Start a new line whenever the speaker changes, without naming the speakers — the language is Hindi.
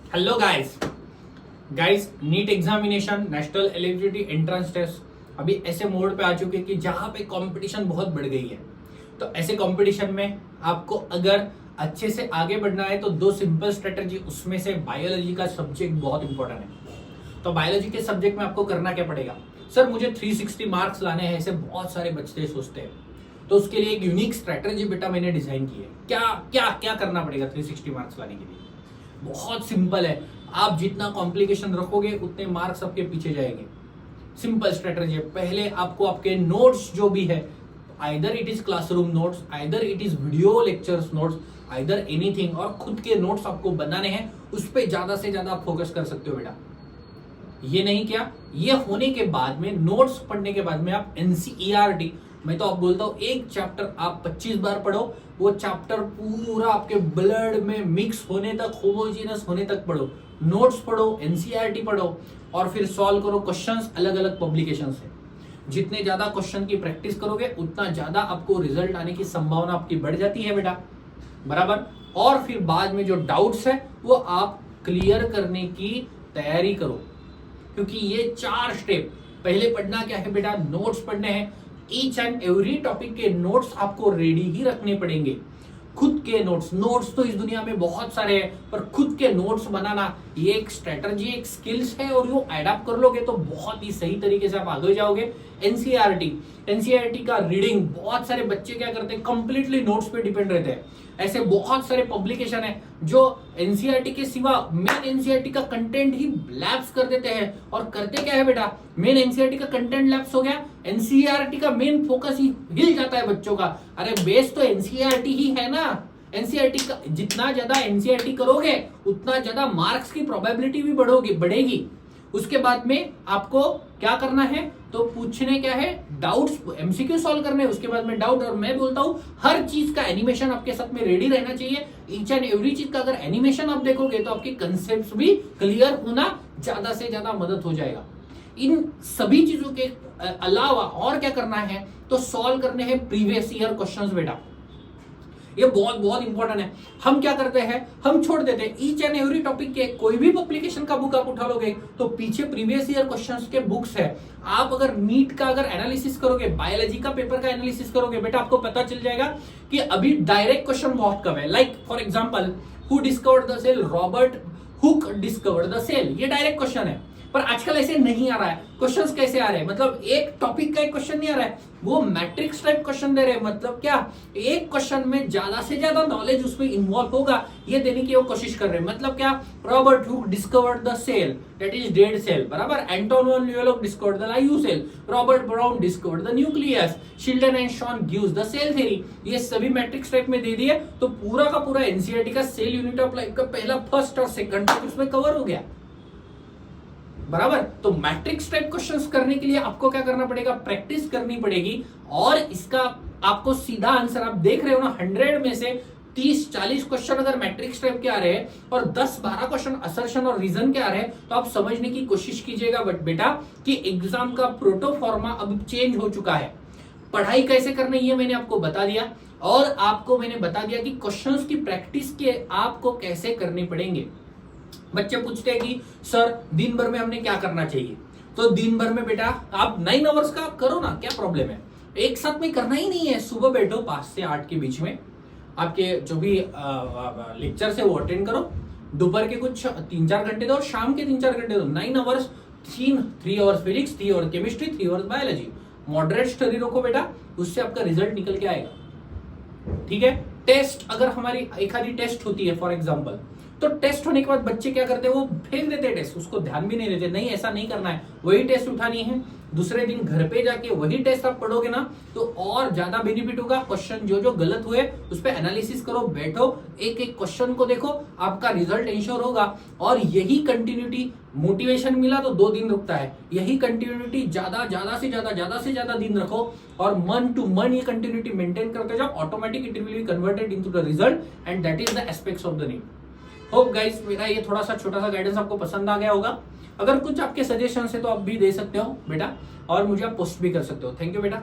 Hello guys NEET examination, national eligibility entrance test अभी ऐसे मोड पे आ चुके हैं कि जहां पे कंपटीशन बहुत बढ़ गई है। तो ऐसे कंपटीशन में आपको अगर अच्छे से आगे बढ़ना है तो दो सिंपल स्ट्रेटजी, उसमें से बायोलॉजी का सब्जेक्ट बहुत इंपॉर्टेंट है। तो बायोलॉजी के सब्जेक्ट में आपको करना क्या पड़ेगा? सर मुझे 360 मार्क्स लाने हैं, ऐसे बहुत सारे बच्चे सोचते हैं। तो उसके लिए एक यूनिक स्ट्रेटजी बेटा मैंने डिजाइन की है। क्या क्या क्या करना पड़ेगा 360 मार्क्स लाने के लिए? बहुत सिंपल है। आप जितना कॉम्प्लिकेशन रखोगे उतने मार्क्स आपके पीछे जाएंगे। सिंपल स्ट्रेटजी है। पहले आपको आपके नोट्स जो भी है, either it is classroom notes, either it is video lectures notes, either anything, और खुद के नोट्स आपको बनाने हैं। उस पर ज्यादा से ज्यादा आप फोकस कर सकते हो बेटा। ये नहीं क्या, ये होने के बाद में, नोट्स पढ़ने के बाद में आप एनसीईआरटी, मैं तो आप बोलता हूं एक चैप्टर आप 25 बार पढ़ो, वो चैप्टर पूरा आपके ब्लड में मिक्स होने तक, होमोजेनस होने तक पढ़ो। नोट्स पढ़ो, एनसीईआरटी पढ़ो, और फिर सॉल्व करो क्वेश्चंस अलग अलग पब्लिकेशन से। जितने ज्यादा क्वेश्चन की प्रैक्टिस करोगे उतना ज्यादा आपको रिजल्ट आने की संभावना आपकी बढ़ जाती है बेटा, बराबर। और फिर बाद में जो डाउट्स है वो आप क्लियर करने की तैयारी करो, क्योंकि ये 4 स्टेप। पहले पढ़ना क्या है बेटा? नोट्स पढ़ने हैं। ईच एंड एवरी टॉपिक के नोट्स आपको रेडी ही रखने पड़ेंगे। खुद के नोट्स तो इस दुनिया में बहुत सारे हैं, पर खुद के नोट्स बनाना ये एक स्ट्रेटजी, एक स्किल्स है, और वो एडप्ट कर लोगे तो बहुत ही सही तरीके से आप आगे जाओगे। एनसीईआरटी का रीडिंग, बहुत सारे बच्चे क्या करते हैं, कंप्लीटली नोट्स पे डिपेंड रहते हैं। ऐसे बहुत सारे पब्लिकेशन है जो एनसीईआरटी के सिवा मेन एनसीईआरटी का कंटेंट ही लैप्स कर देते हैं। और करते क्या है बेटा, मेन एनसीईआरटी का कंटेंट लैप्स हो गया, एनसीईआरटी का मेन फोकस ही हिल जाता है बच्चों का। अरे बेस तो एनसीईआरटी ही है ना। एनसीईआरटी का जितना ज्यादा एनसीईआरटी करोगे उतना ज्यादा मार्क्स की प्रोबेबिलिटी भी बढ़ेगी। उसके बाद में आपको क्या करना है, तो पूछने क्या है, डाउट्स, एमसीक्यू सॉल्व करने। उसके बाद में डाउट, और मैं बोलता हूं हर चीज का एनिमेशन आपके साथ में रेडी रहना चाहिए। ईच एंड एवरी चीज का अगर एनिमेशन आप देखोगे तो आपके कंसेप्ट भी क्लियर होना ज्यादा से ज्यादा मदद हो जाएगा। इन सभी चीजों के अलावा और क्या करना है, तो सॉल्व करने हैं प्रीवियस ईयर क्वेश्चंस बेटा। ये बहुत बहुत इंपॉर्टेंट है। हम क्या करते हैं, हम छोड़ देते हैं ईच एंड एवरी टॉपिक के। कोई भी पब्लिकेशन का बुक आप उठा लोगे तो पीछे प्रीवियस ईयर क्वेश्चंस के बुक्स है। आप अगर नीट का अगर एनालिसिस करोगे, बायोलॉजी का पेपर का एनालिसिस करोगे बेटा, आपको पता चल जाएगा कि अभी डायरेक्ट क्वेश्चन बहुत कम है। Like for example, who discovered the cell? Robert Hooke discovered the cell. ये डायरेक्ट क्वेश्चन है, पर आजकल ऐसे नहीं आ रहा है। क्वेश्चंस कैसे आ रहे हैं, मतलब एक टॉपिक का एक क्वेश्चन नहीं आ रहा है, वो मैट्रिक्स टाइप क्वेश्चन दे रहे हैं। मतलब क्या, एक क्वेश्चन में ज्यादा से ज्यादा नॉलेज उसमें इन्वॉल्व होगा ये देने की वो कोशिश कर रहे हैं। मतलब क्या, Robert Hooke discovered the cell, that is dead cell, बराबर। एंटोन वॉन ल्यूवेलोव discovered the live cell, Robert Brown discovered the nucleus, Schleiden and Schwann gives the cell theory. ये सभी मैट्रिक्स टाइप में दे दिए तो पूरा का पूरा एनसीईआरटी का सेल यूनिट ऑफ लाइफ का पहला, फर्स्ट और सेकंड उसमें कवर हो गया, बराबर। तो मैट्रिक्स टाइप क्वेश्चंस करने के लिए आपको क्या करना पड़ेगा, प्रैक्टिस करनी पड़ेगी। और इसका आपको सीधा आंसर, आप देख रहे हो ना, 100 में से 30-40 क्वेश्चन अगर मैट्रिक्स टाइप के आ रहे हैं और 10-12 क्वेश्चन असर्शन और रीजन के आ रहे हैं, तो आप समझने की कोशिश कीजिएगा बट बेटा कि एग्जाम का प्रोटोफॉर्मा अब चेंज हो चुका है। पढ़ाई कैसे करनी है मैंने आपको बता दिया, और आपको मैंने बता दिया कि क्वेश्चंस की प्रैक्टिस के आपको कैसे करनी पड़ेंगे। बच्चे पूछते हैं कि सर दिन भर में हमने क्या करना चाहिए? तो दिन भर में बेटा आप 9 आवर्स का करो ना, क्या प्रॉब्लम है? एक साथ में करना ही नहीं है। सुबह बैठो 5 से 8 के बीच में, आपके जो भी लेक्चर है वो अटेंड करो। दोपहर के कुछ 3-4 घंटे दो और शाम के 3-4 घंटे दो। 9 hours, 3 hours physics, 3 hours chemistry, 3 hours biology. Moderate study रखो बेटा, उससे आपका रिजल्ट निकल के आएगा। ठीक है। टेस्ट, अगर हमारी एक आधी टेस्ट होती है फॉर एग्जाम्पल, तो टेस्ट होने के बाद बच्चे क्या करते हैं, वो फेंक देते हैं टेस्ट, उसको ध्यान भी नहीं देते। नहीं, ऐसा नहीं करना है, वही टेस्ट उठानी है। दूसरे दिन घर पे जाके वही टेस्ट आप पढ़ोगे ना तो और ज्यादा बेनिफिट होगा। क्वेश्चन जो गलत हुए उस पर एनालिसिस करो, बैठो, एक एक क्वेश्चन को देखो, आपका रिजल्ट इंश्योर होगा। और यही कंटिन्यूटी, मोटिवेशन मिला तो 2 दिन रुकता है, यही कंटिन्यूटी ज्यादा से ज्यादा दिन रखो और मन टू मन ये कंटिन्यूटी मेंटेन करते जाओ। Automatic it will be converted into the result and that is the aspects of the NEET. Hope guys मेरा ये थोड़ा सा छोटा सा गाइडेंस आपको पसंद आ गया होगा। अगर कुछ आपके सजेशन है तो आप भी दे सकते हो बेटा, और मुझे आप पोस्ट भी कर सकते हो। थैंक यू बेटा।